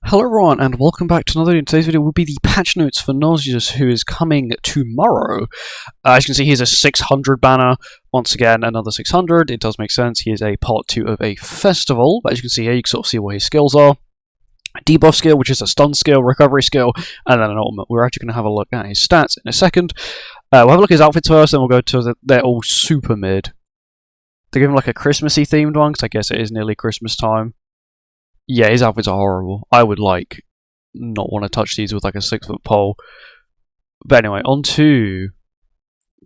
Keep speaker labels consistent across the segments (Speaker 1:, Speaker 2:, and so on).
Speaker 1: Hello everyone, and welcome back to another video. Today's video will be the patch notes for NASIENS, who is coming tomorrow. As you can see, here's a 600 banner. Once again, another 600. It does make sense. He is a part 2 of a festival. But as you can see here, you can sort of see what his skills are. A debuff skill, which is a stun skill, recovery skill, and then an ultimate. We're actually going to have a look at his stats in a second. We'll have a look at his outfits first, then we'll go to they're all super mid. They give him like a Christmassy themed one, because I guess it is nearly Christmas time. Yeah, his outfits are horrible. I would not want to touch these with like a 6-foot pole. But anyway, on to...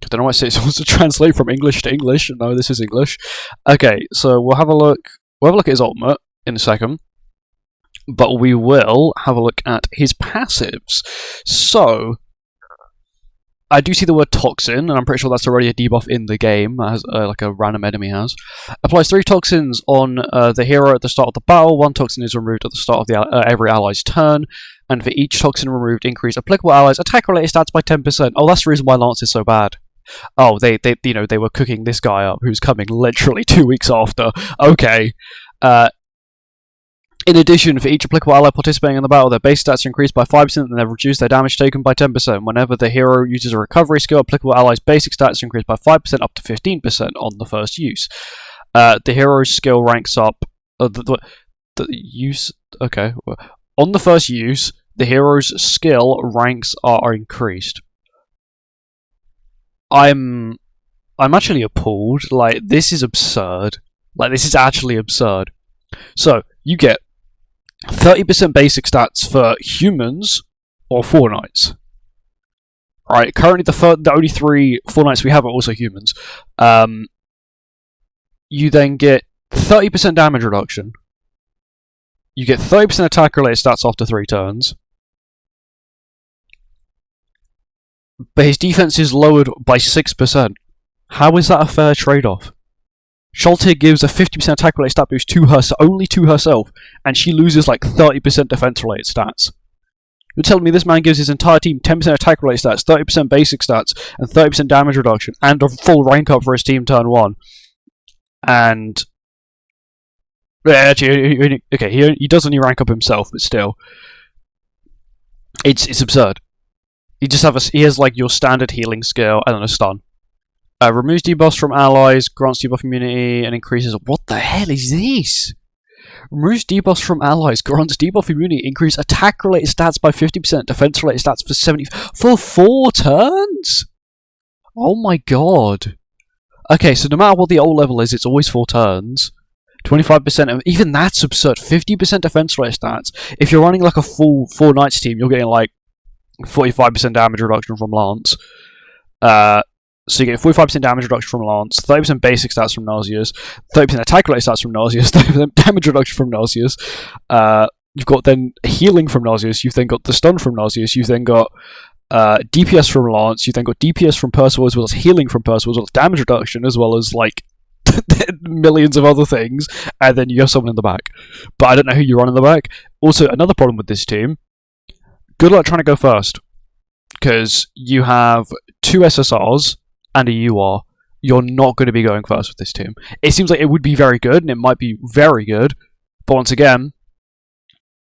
Speaker 1: I don't know why it wants to translate from English to English. No, this is English. Okay, so we'll have a look. We'll have a look at his ultimate in a second. But we will have a look at his passives. So, I do see the word toxin, and I'm pretty sure that's already a debuff in the game, as like a random enemy has. Applies 3 toxins on the hero at the start of the battle. 1 toxin is removed at the start of the every ally's turn, and for each toxin removed, increase applicable allies' attack-related stats by 10%. Oh, that's the reason why Lance is so bad. Oh, they were cooking this guy up, who's coming literally 2 weeks after. Okay. In addition, for each applicable ally participating in the battle, their base stats are increased by 5% and they've reduced their damage taken by 10%. Whenever the hero uses a recovery skill, applicable allies' basic stats are increased by 5% up to 15% on the first use. The hero's skill ranks up... the use... Okay. On the first use, the hero's skill ranks are increased. I'm actually appalled. Like, this is absurd. Like, this is actually absurd. So, you get 30% basic stats for humans or Fortnites. Alright, currently the only 3 Fortnites we have are also humans. You then get 30% damage reduction. You get 30% attack related stats after 3 turns. But his defense is lowered by 6%. How is that a fair trade-off? Schulte gives a 50% attack-related stat boost only to herself, and she loses like 30% defense-related stats. You're telling me this man gives his entire team 10% attack-related stats, 30% basic stats, and 30% damage reduction, and a full rank up for his team turn 1. And... Actually, okay, he does only rank up himself, but still. It's absurd. He has like your standard healing skill, and then a stun. Removes debuffs from allies, grants debuff immunity, and increases... What the hell is this? Removes debuffs from allies, grants debuff immunity, increase attack-related stats by 50%, defense-related stats for 70... For 4 turns? Oh my god. Okay, so no matter what the ult level is, it's always 4 turns. 25%, even that's absurd. 50% defense-related stats. If you're running like a full 4 Knights team, you're getting like 45% damage reduction from Lance. So you get 45% damage reduction from Lance, 30% basic stats from NASIENS, 30% attack-related stats from NASIENS, 30% damage reduction from NASIENS. You've got then healing from NASIENS, you've then got the stun from NASIENS, you've then got DPS from Lance, you've then got DPS from Percival, as well as healing from Percival, as well as damage reduction, as well as like millions of other things, and then you have someone in the back. But I don't know who you run in the back. Also, another problem with this team, good luck trying to go first, because you have 2 SSRs, and a UR, you're not going to be going first with this team. It seems like it would be very good, and it might be very good, but once again,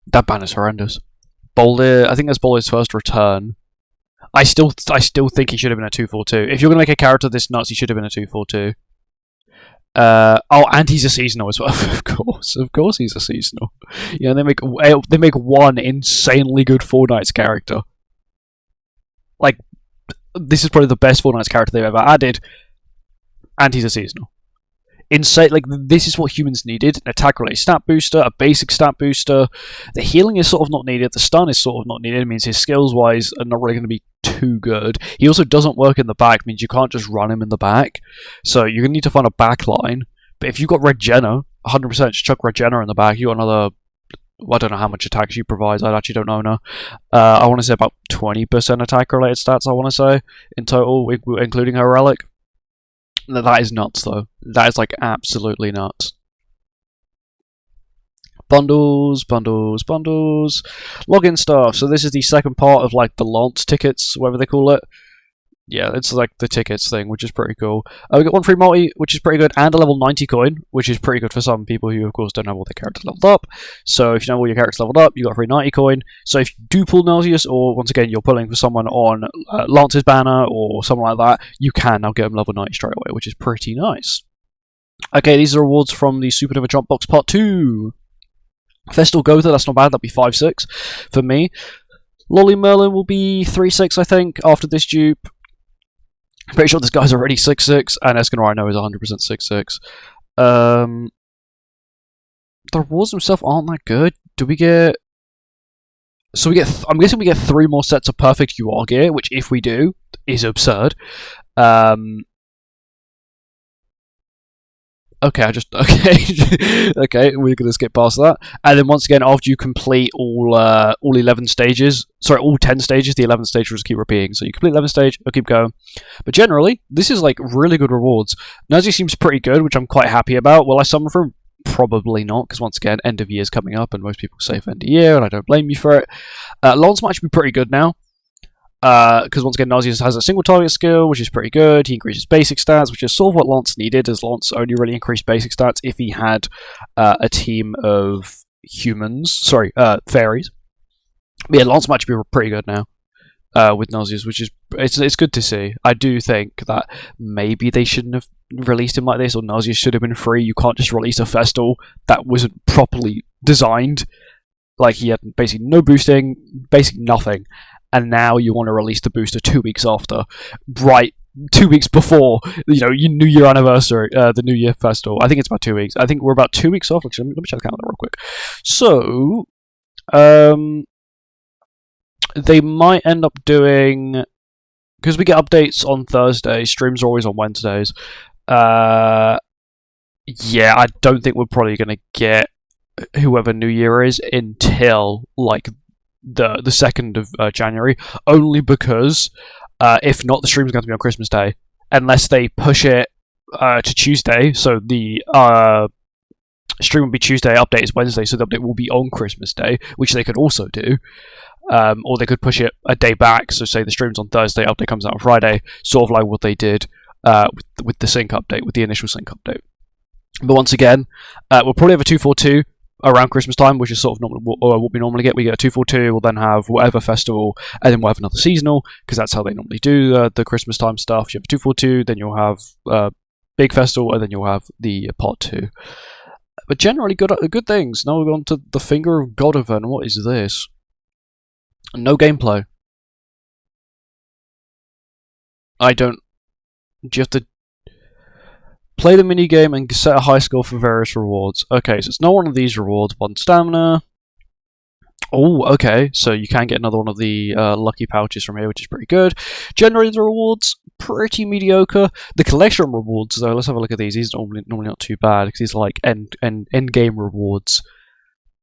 Speaker 1: that banner's horrendous. Boulder, I think that's Boulder's first return. I still think he should have been a 2-4-2. If you're going to make a character this nuts, he should have been a 2-4-2. Oh, and he's a seasonal as well. Of course he's a seasonal. You know, they make one insanely good 4 Knights character. Like, this is probably the best 4 Knights character they've ever added, and he's a seasonal. Insane, like, this is what humans needed: an attack-related stat booster, a basic stat booster. The healing is sort of not needed, the stun is sort of not needed, it means his skills-wise are not really going to be too good. He also doesn't work in the back, means you can't just run him in the back, so you're going to need to find a back line. But if you've got Red Jenna, 100% just chuck Red Jenna in the back, you got another... I don't know how much attack she provides, I actually don't know now. I want to say about 20% attack-related stats, I want to say, in total, including her relic. That is nuts, though. That is, like, absolutely nuts. Bundles, bundles, bundles. Login stuff. So this is the second part of, like, the Lance tickets, whatever they call it. Yeah, it's like the tickets thing, which is pretty cool. We got one free multi, which is pretty good, and a level 90 coin, which is pretty good for some people who, of course, don't have all their characters leveled up. So if you know all your characters leveled up, you got a free 90 coin. So if you do pull Nauseous, or once again, you're pulling for someone on Lance's banner or something like that, you can now get them level 90 straight away, which is pretty nice. Okay, these are rewards from the Supernova Jump Box Part 2. Festal Gotha, that's not bad, that'll be 5-6 for me. Lolly Merlin will be 3-6, I think, after this dupe. Pretty sure this guy's already 6-6, and Escanor I know is 100% 6-6. The rewards themselves aren't that good. Do we get... So we get... I'm guessing we get 3 more sets of perfect UR gear, which if we do, is absurd. Okay, okay, we're gonna skip past that. And then once again, after you complete all 11 stages, sorry, all 10 stages, the 11th stage will just keep repeating. So you complete 11th stage, it'll keep going. But generally, this is like really good rewards. Nazi seems pretty good, which I'm quite happy about. Will I summon for him? Probably not, because once again, end of year is coming up, and most people say for end of year, and I don't blame you for it. Lance might actually be pretty good now. Because once again, Nauseous has a single target skill, which is pretty good. He increases basic stats, which is sort of what Lance needed, as Lance only really increased basic stats if he had a team of fairies. But yeah, Lance might be pretty good now with Nauseous, which is it's good to see. I do think that maybe they shouldn't have released him like this, or Nauseous should have been free. You can't just release a Festal that wasn't properly designed. Like, he had basically no boosting, basically nothing. And now you want to release the booster 2 weeks after, right? 2 weeks before, your New Year anniversary, the New Year Festival. I think it's about 2 weeks. I think we're about 2 weeks off. Actually, let me check the calendar real quick. So, they might end up doing, because we get updates on Thursday. Streams are always on Wednesdays. Yeah, I don't think we're probably going to get whoever New Year is until like the 2nd of January, only because if not, the stream's going to be on Christmas Day, unless they push it to Tuesday. So the stream will be Tuesday, update is Wednesday, so the update will be on Christmas Day, which they could also do. Or they could push it a day back, so say the stream's on Thursday, update comes out on Friday, sort of like what they did with the sync update, with the initial sync update. But once again, we'll probably have a 242 around Christmas time, which is sort of what we normally get. We get a 242, we'll then have whatever festival, and then we'll have another seasonal, because that's how they normally do the Christmas time stuff. You have a 242, then you'll have big festival, and then you'll have the part 2. But generally good things. Now we're on to the Finger of Godivan. What is this? No gameplay. Do you have to play the minigame and set a high score for various rewards? Okay, so it's not one of these rewards. 1 stamina. Oh, okay, so you can get another one of the lucky pouches from here, which is pretty good. Generally, the rewards, pretty mediocre. The collection rewards, though, let's have a look at these. These are normally not too bad, because these are like end game rewards.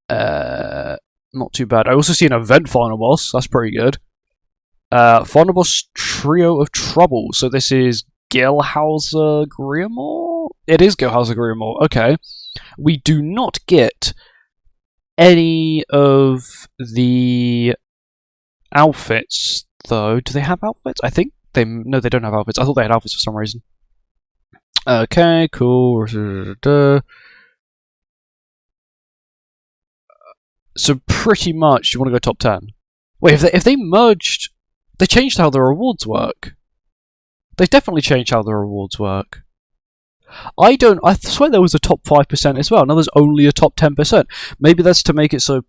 Speaker 1: Not too bad. I also see an event final boss. That's pretty good. Final boss Trio of Trouble. So this is Gilhauser Grimmore? It is Gilhauser Grimmore. Okay. We do not get any of the outfits, though. Do they have outfits? I think no, they don't have outfits. I thought they had outfits for some reason. Okay, cool. So pretty much, you want to go top 10. Wait, if they merged, they changed how the rewards work. They definitely changed how the rewards work. I swear there was a top 5% as well. Now there's only a top 10%. Maybe that's to make it so.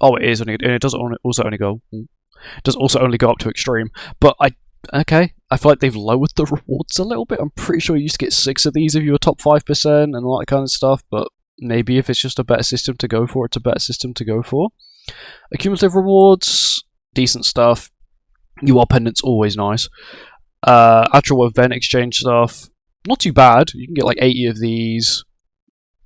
Speaker 1: Oh, it is only. It does also only go. It does also only go up to extreme. But okay. I feel like they've lowered the rewards a little bit. I'm pretty sure you used to get 6 of these if you were top 5% and all that kind of stuff. But maybe if it's just a better system to go for, it's a better system to go for. Accumulative rewards, decent stuff. UR pendants, always nice. Actual event exchange stuff, not too bad. You can get like 80 of these.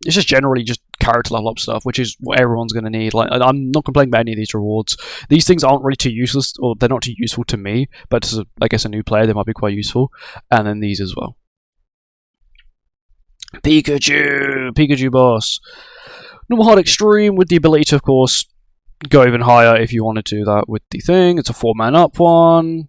Speaker 1: It's just generally just character level up stuff, which is what everyone's going to need. Like, I'm not complaining about any of these rewards. These things aren't really too useless, or they're not too useful to me, but as I guess a new player, they might be quite useful. And then these as well. Pikachu boss. Normal hard extreme with the ability to, of course, go even higher if you want to do that with the thing. It's a 4-man up one.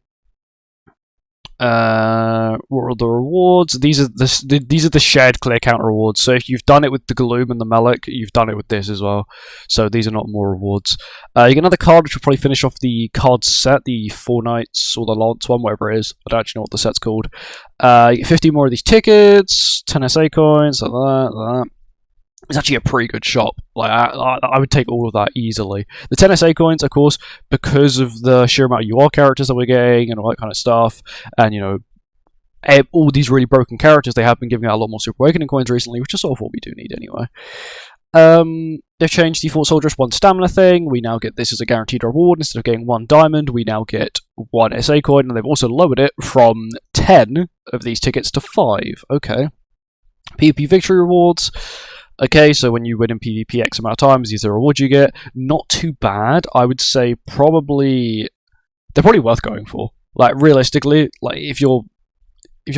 Speaker 1: What are the rewards? These are the shared clear counter rewards. So if you've done it with the Gloom and the Melic, you've done it with this as well. So these are not more rewards. You get another card, which will probably finish off the card set, the Four Knights or the Lance one, whatever it is. I don't actually know what the set's called. You get 50 more of these tickets, 10 SA coins, like that. It's actually a pretty good shop. Like I would take all of that easily. The 10 SA coins, of course, because of the sheer amount of UR characters that we're getting and all that kind of stuff, and you know, all these really broken characters, they have been giving out a lot more Super Awakening coins recently, which is sort of what we do need anyway. They've changed the Default Soldier's 1 stamina thing. We now get this as a guaranteed reward. Instead of getting 1 diamond, we now get 1 SA coin, and they've also lowered it from 10 of these tickets to 5. Okay. PvP victory rewards. Okay, so when you win in PvP X amount of times, these are the rewards you get. Not too bad. I would say they're probably worth going for. Like realistically, like if you're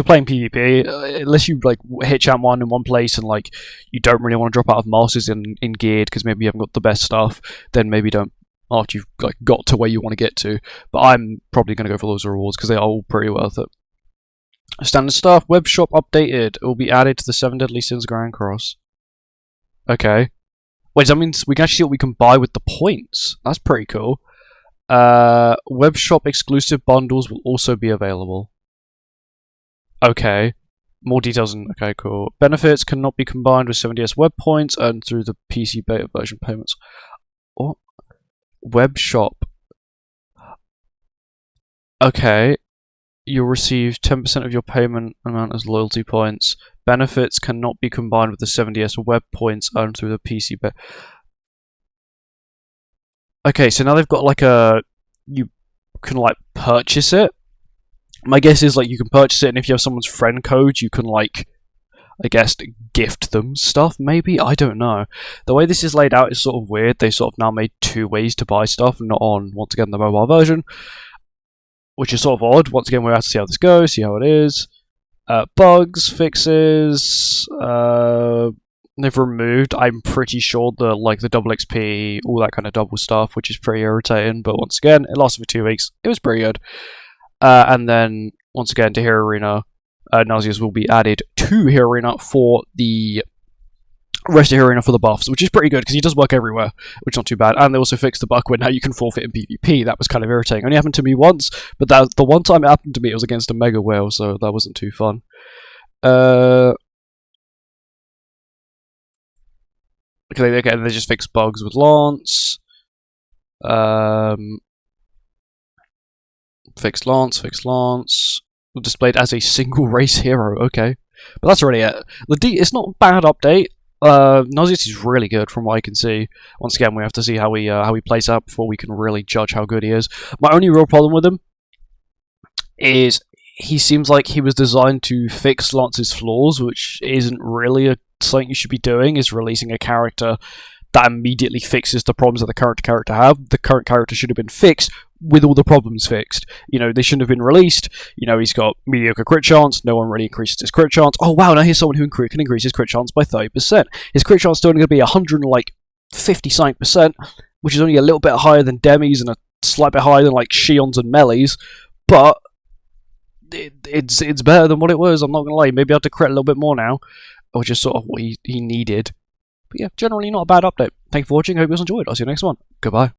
Speaker 1: playing PvP, unless you like hit champ 1 in one place and like you don't really want to drop out of masters in geared because maybe you haven't got the best stuff, then maybe don't after you've like got to where you want to get to. But I'm probably going to go for those rewards because they are all pretty worth it. Standard stuff. Web shop updated. It will be added to the 7 Deadly Sins Grand Cross. Okay. Wait, that means we can actually see what we can buy with the points. That's pretty cool. Web shop exclusive bundles will also be available. Okay. More details in... Okay, cool. Benefits cannot be combined with 7DS web points earned through the PC beta version payments. What? Web shop. Okay. You'll receive 10% of your payment amount as loyalty points. Benefits cannot be combined with the 7DS web points earned through the PC beta. Okay, so now they've got like a... You can like purchase it. My guess is like you can purchase it, and if you have someone's friend code, you can like, I guess, gift them stuff, maybe? I don't know. The way this is laid out is sort of weird. They sort of now made 2 ways to buy stuff, not on, once again, the mobile version, which is sort of odd. Once again, we'll have to see how this goes, see how it is. Bugs, fixes, they've removed, I'm pretty sure, the double XP, all that kind of double stuff, which is pretty irritating, but once again, it lasted for 2 weeks. It was pretty good. And then, once again, to Hero Arena, NASIENS will be added to Hero Arena for the rest of Hero Arena for the buffs, which is pretty good, because he does work everywhere, which is not too bad. And they also fixed the bug where now you can forfeit in PvP. That was kind of irritating. Only happened to me once, but the one time it happened to me, it was against a Mega Whale, so that wasn't too fun. Okay, they just fixed bugs with Lance. Fixed Lance. Displayed as a single race hero. Okay, but that's already it. It's not a bad update. NASIENS is really good from what I can see. Once again, we have to see how he plays out before we can really judge how good he is. My only real problem with him is he seems like he was designed to fix Lance's flaws, which isn't really something you should be doing, is releasing a character that immediately fixes the problems that the current character have. The current character should have been fixed with all the problems fixed. You know, they shouldn't have been released. You know, he's got mediocre crit chance. No one really increases his crit chance. Oh wow, now here's someone who can increase his crit chance by 30%. His crit chance is still going to be 150%, which is only a little bit higher than Demi's and a slight bit higher than like Shion's and Melee's, but it's better than what it was. I'm not going to lie. Maybe I have to crit a little bit more now, which is sort of what he needed. But yeah, generally not a bad update. Thank you for watching. I hope you guys enjoyed. I'll see you next one. Goodbye.